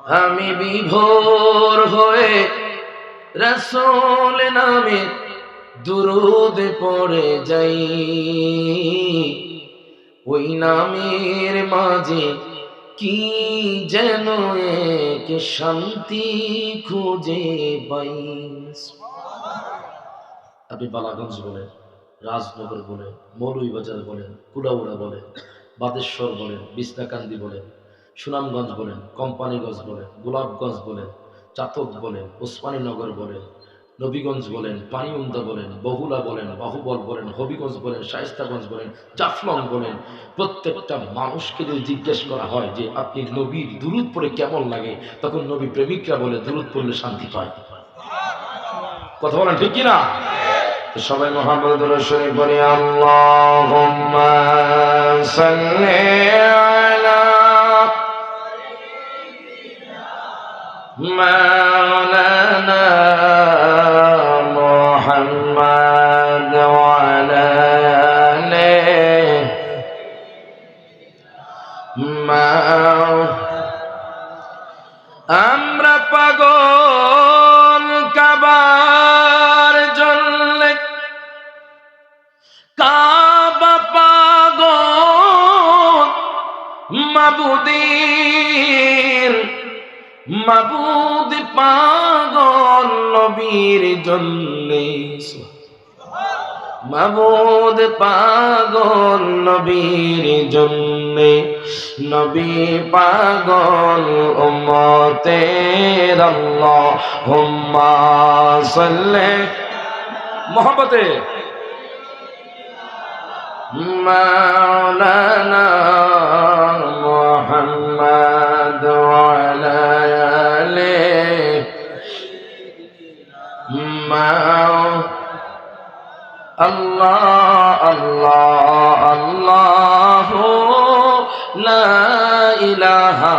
আমি বিভোর হয়ে রাসূল নামে দুরূদ পড়ে যাই, ওই নামের মাঝে কি যেন এক শান্তি খুঁজে পাই। আপনি বালাগঞ্জ বলেন, রাজনগর বলেন, মৌলভীবাজার বলেন, কুলাউড়া বলেন, বাদেশ্বর বলেন, বিছনাকান্দি বলেন, সুনামগঞ্জ বলেন, কোম্পানিগঞ্জ বলেন, গোলাপগঞ্জ বলেন, চাতক বলেন, ওসমানীনগর বলেন, নবীগঞ্জ বলেন, পানিউন্দা বলেন, বহুলা বলেন, বাহুবল বলেন, হবিগঞ্জ বলেন, শায়েস্তাগঞ্জ বলেন, জাফলং বলেন, প্রত্যেকটা মানুষকে যদি জিজ্ঞেস করা হয় যে আপনি নবীর দুরূদ পড়ে কেমন লাগে, তখন নবী প্রেমিকরা বলে দুরূদ পড়লে শান্তি পায়। কথা বলেন ঠিক কিনা? সবাই মুহাম্মদ শরীফ বলি আল্লাহুম্মা সাল্লি আলা মাওলানা মুহাম্মদ ওয়া আলা আমরা পাগল কাবার জন্য, কাবা পাগল মাবুদের, মাবুদ পাগল নবীর জন্যে, মাবুদ পাগল নবীর জন্যে, নবী পাগল উম্মতের আল্লাহুম্মা সাল্লি মোহাম্মতে মাওলানা মুহাম্মদ ওয়া আলা আল্লাহ আল্লাহ আল্লাহু লা ইলাহা